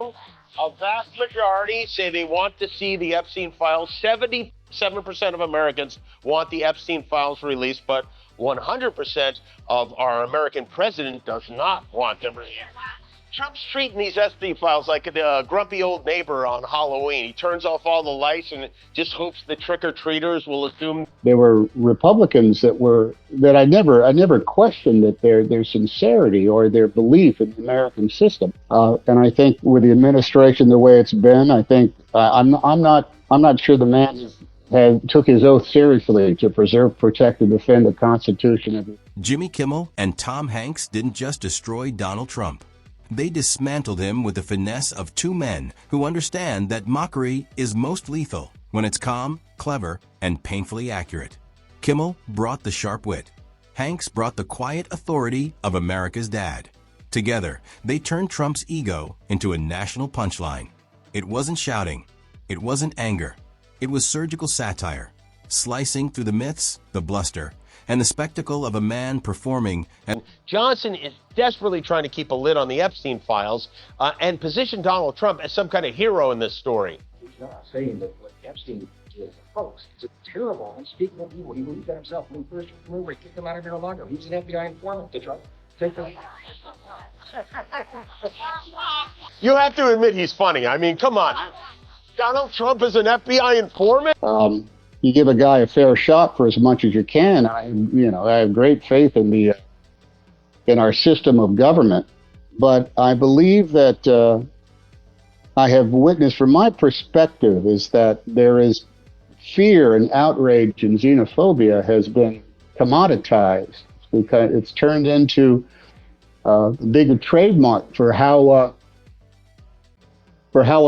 A vast majority say they want to see the Epstein files. 77% of Americans want the Epstein files released, but 100% of our American president does not want them released. Trump's treating these Epstein files like a grumpy old neighbor on Halloween. He turns off all the lights and just hopes the trick-or-treaters will assume. There were Republicans that I never questioned that their sincerity or their belief in the American system. And I think with the administration the way it's been, I think I'm not sure the man took his oath seriously to preserve, protect, and defend the Constitution of the. Jimmy Kimmel and Tom Hanks didn't just destroy Donald Trump. They dismantled him with the finesse of two men who understand that mockery is most lethal when it's calm, clever, and painfully accurate. Kimmel brought the sharp wit. Hanks brought the quiet authority of America's dad. Together, they turned Trump's ego into a national punchline. It wasn't shouting. It wasn't anger. It was surgical satire, slicing through the myths, the bluster, and the spectacle of a man performing. And Johnson is desperately trying to keep a lid on the Epstein files and position Donald Trump as some kind of hero in this story. He's not saying that what Epstein did is a hoax. It's a terrible, unspeakable evil. He believed that himself. When he first remember, he kicked him out of Mar-a-Lago. He was an FBI informant to try to take the. You have to admit he's funny. I mean, come on. Donald Trump is an FBI informant? You give a guy a fair shot for as much as you can. I have great faith in our system of government, but I believe that I have witnessed, from my perspective, is that there is fear and outrage and xenophobia has been commoditized because it's turned into a bigger trademark for how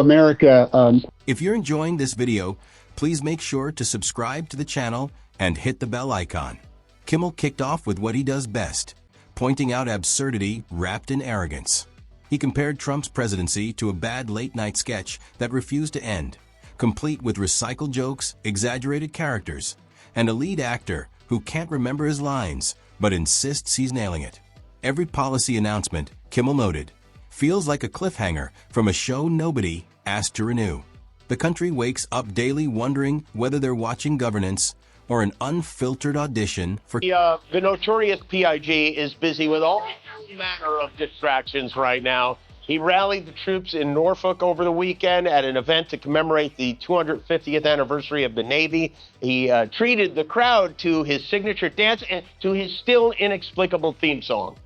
America. If you're enjoying this video, please make sure to subscribe to the channel and hit the bell icon. Kimmel kicked off with what he does best, pointing out absurdity wrapped in arrogance. He compared Trump's presidency to a bad late-night sketch that refused to end, complete with recycled jokes, exaggerated characters, and a lead actor who can't remember his lines but insists he's nailing it. Every policy announcement, Kimmel noted, feels like a cliffhanger from a show nobody asked to renew. The country wakes up daily wondering whether they're watching governance or an unfiltered audition for. The notorious PIG is busy with all manner of distractions right now. He rallied the troops in Norfolk over the weekend at an event to commemorate the 250th anniversary of the Navy. He treated the crowd to his signature dance and to his still inexplicable theme song.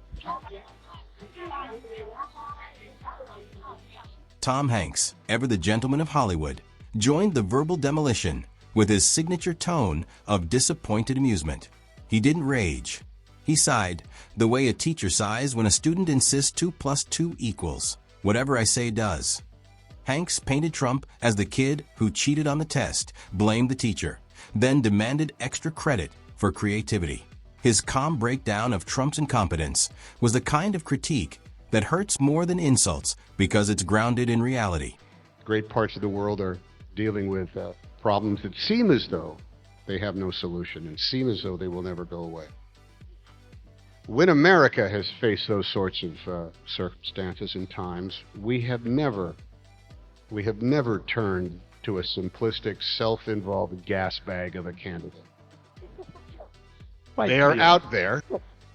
Tom Hanks, ever the gentleman of Hollywood, joined the verbal demolition with his signature tone of disappointed amusement. He didn't rage. He sighed, the way a teacher sighs when a student insists 2 + 2 equals. Whatever I say does. Hanks painted Trump as the kid who cheated on the test, blamed the teacher, then demanded extra credit for creativity. His calm breakdown of Trump's incompetence was the kind of critique that hurts more than insults because it's grounded in reality. Great parts of the world are dealing with problems that seem as though they have no solution and seem as though they will never go away. When America has faced those sorts of circumstances and times, we have never turned to a simplistic, self-involved gas bag of a candidate. They are out there.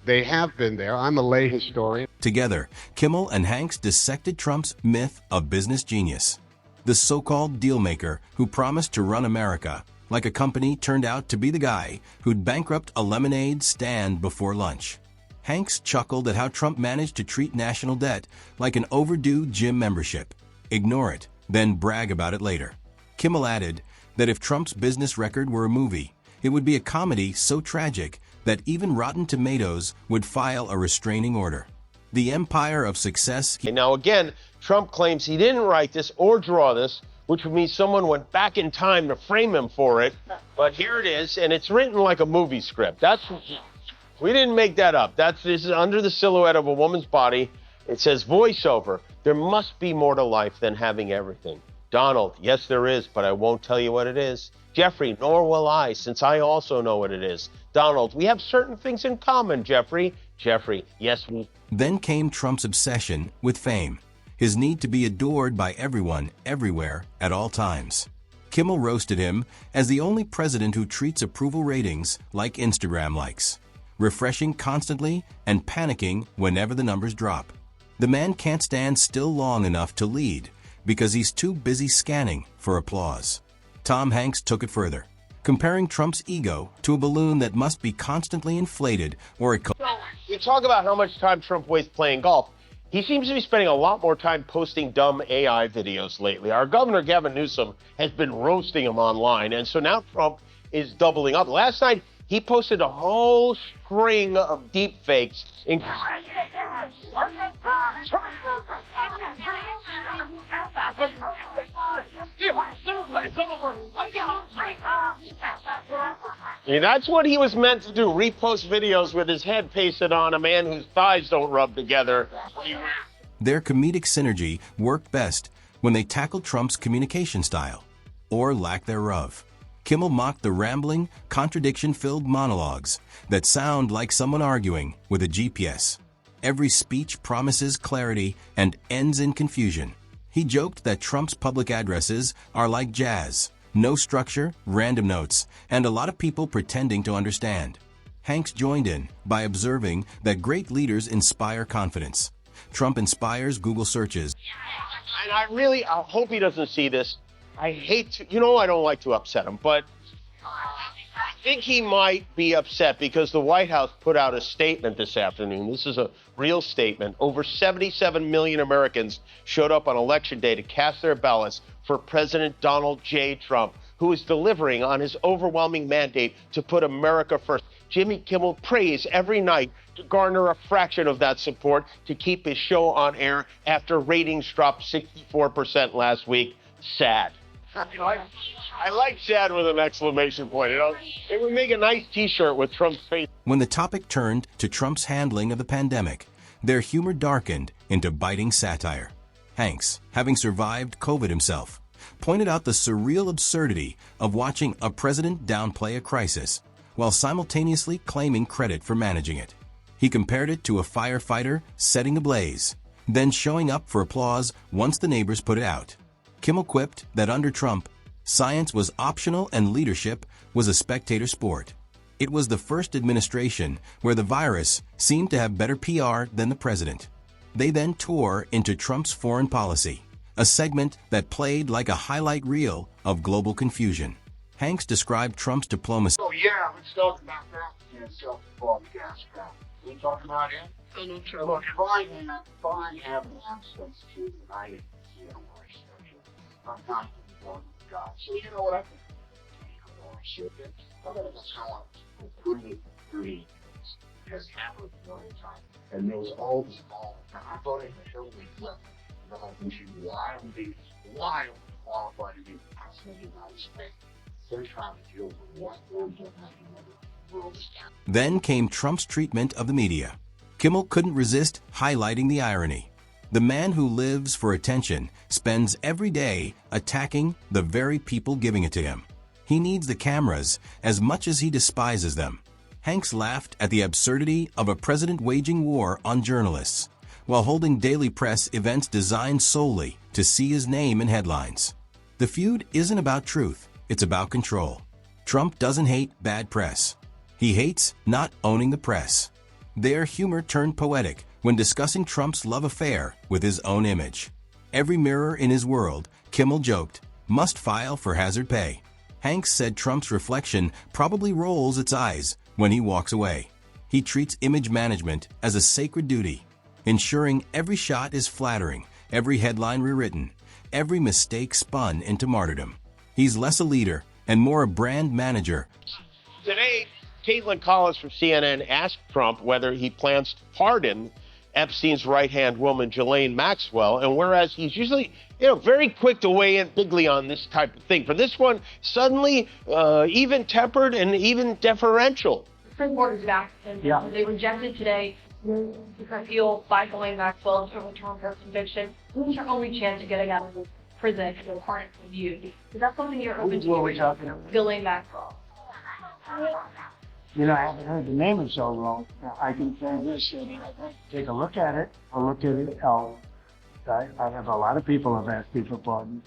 They have been there. I'm a lay historian. Together, Kimmel and Hanks dissected Trump's myth of business genius. The so-called dealmaker who promised to run America like a company turned out to be the guy who'd bankrupt a lemonade stand before lunch. Hanks chuckled at how Trump managed to treat national debt like an overdue gym membership. Ignore it, then brag about it later. Kimmel added that if Trump's business record were a movie, it would be a comedy so tragic that even Rotten Tomatoes would file a restraining order. The empire of success. Now again, Trump claims he didn't write this or draw this, which would mean someone went back in time to frame him for it. But here it is, and it's written like a movie script. We didn't make that up. This is under the silhouette of a woman's body. It says voiceover. There must be more to life than having everything. Donald, yes there is, but I won't tell you what it is. Jeffrey, nor will I, since I also know what it is. Donald, we have certain things in common, Jeffrey. Jeffrey, yes we. Then came Trump's obsession with fame. his need to be adored by everyone, everywhere, at all times. Kimmel roasted him as the only president who treats approval ratings like Instagram likes, refreshing constantly and panicking whenever the numbers drop. The man can't stand still long enough to lead because he's too busy scanning for applause. Tom Hanks took it further, comparing Trump's ego to a balloon that must be constantly inflated or it We talk about how much time Trump wastes playing golf. He seems to be spending a lot more time posting dumb AI videos lately. Our governor, Gavin Newsom, has been roasting him online, and so now Trump is doubling up. Last night, he posted a whole string of deep fakes. That's what he was meant to do, repost videos with his head pasted on a man whose thighs don't rub together. Their comedic synergy worked best when they tackled Trump's communication style, or lack thereof. Kimmel mocked the rambling, contradiction-filled monologues that sound like someone arguing with a GPS. Every speech promises clarity and ends in confusion. He joked that Trump's public addresses are like jazz, no structure, random notes, and a lot of people pretending to understand. Hanks joined in by observing that great leaders inspire confidence. Trump inspires Google searches. And I hope he doesn't see this. I hate to, I don't like to upset him, but I think he might be upset because the White House put out a statement this afternoon. This is a real statement. Over 77 million Americans showed up on Election Day to cast their ballots for President Donald J. Trump, who is delivering on his overwhelming mandate to put America first. Jimmy Kimmel prays every night to garner a fraction of that support to keep his show on air after ratings dropped 64% last week. Sad. I like sad with an exclamation point. It would make a nice T-shirt with Trump's face. When the topic turned to Trump's handling of the pandemic, their humor darkened into biting satire. Hanks, having survived COVID himself, pointed out the surreal absurdity of watching a president downplay a crisis while simultaneously claiming credit for managing it. He compared it to a firefighter setting a blaze, then showing up for applause once the neighbors put it out. Kimmel quipped that under Trump, science was optional and leadership was a spectator sport. It was the first administration where the virus seemed to have better PR than the president. They then tore into Trump's foreign policy, a segment that played like a highlight reel of global confusion. Hanks described Trump's diplomacy. Oh yeah, let's talk about that. Yeah, self-involved gas crowd. We talk about it. Look, if I have an access to the United I'm not going to God. So you know what I think? I'm going to go sell it for $3 has happened a million times. And there was all this ball. I'm voting for Hillary Clinton. And I'm thinking, why would they qualify to be president of the United States? They're trying to deal with what they're doing. Then came Trump's treatment of the media. Kimmel couldn't resist highlighting the irony. The man who lives for attention spends every day attacking the very people giving it to him. He needs the cameras as much as he despises them. Hanks laughed at the absurdity of a president waging war on journalists while holding daily press events designed solely to see his name in headlines. The feud isn't about truth, it's about control. Trump doesn't hate bad press. He hates not owning the press. Their humor turned poetic when discussing Trump's love affair with his own image. Every mirror in his world, Kimmel joked, must file for hazard pay. Hanks said Trump's reflection probably rolls its eyes when he walks away. He treats image management as a sacred duty, ensuring every shot is flattering, every headline rewritten, every mistake spun into martyrdom. He's less a leader and more a brand manager. Today, Caitlin Collins from CNN asked Trump whether he plans to pardon Epstein's right-hand woman, Ghislaine Maxwell, and whereas he's usually, very quick to weigh in bigly on this type of thing, for this one, suddenly even-tempered and even deferential. The Supreme Court is back, and they rejected today the appeal by Ghislaine Maxwell to overturn her conviction. This is her only chance of getting out of prison for pardon review. Is that something you're open to? What are we talking about? Ghislaine Maxwell. I haven't heard the name in so long. I can say this. Take a look at it. I'll look at it. I'll I have a lot of people have asked me for pardons.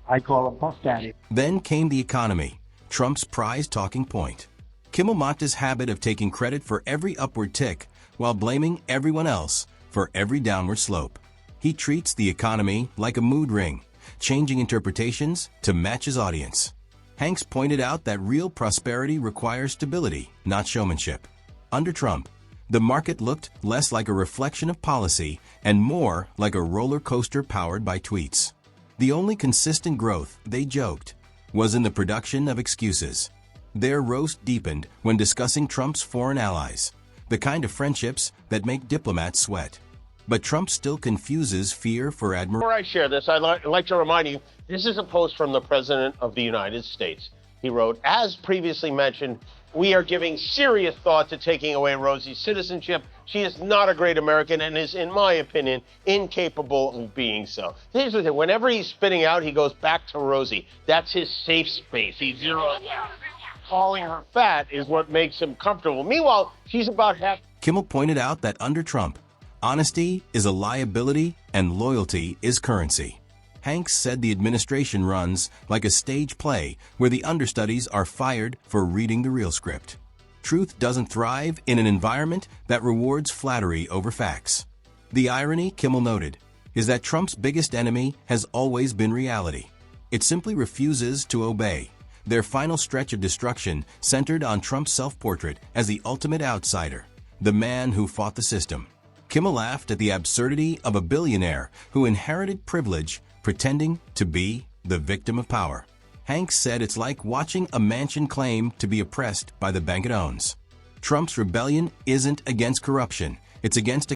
I call him Puff Daddy. Then came the economy, Trump's prized talking point. Kimmel mocked his habit of taking credit for every upward tick while blaming everyone else for every downward slope. He treats the economy like a mood ring, changing interpretations to match his audience. Hanks pointed out that real prosperity requires stability, not showmanship. Under Trump, the market looked less like a reflection of policy and more like a roller coaster powered by tweets. The only consistent growth, they joked, was in the production of excuses. Their roast deepened when discussing Trump's foreign allies, the kind of friendships that make diplomats sweat. But Trump still confuses fear for admiration. Before I share this, I'd like to remind you, this is a post from the President of the United States. He wrote, as previously mentioned, we are giving serious thought to taking away Rosie's citizenship. She is not a great American and is, in my opinion, incapable of being so. Here's the thing, whenever he's spitting out, he goes back to Rosie. That's his safe space. He's calling her fat is what makes him comfortable. Meanwhile, she's about half. Kimmel pointed out that under Trump, honesty is a liability and loyalty is currency. Hanks said the administration runs like a stage play where the understudies are fired for reading the real script. Truth doesn't thrive in an environment that rewards flattery over facts. The irony, Kimmel noted, is that Trump's biggest enemy has always been reality. It simply refuses to obey. Their final stretch of destruction centered on Trump's self-portrait as the ultimate outsider, the man who fought the system. Kimmel laughed at the absurdity of a billionaire who inherited privilege pretending to be the victim of power. Hanks said it's like watching a mansion claim to be oppressed by the bank it owns. Trump's rebellion isn't against corruption, it's against a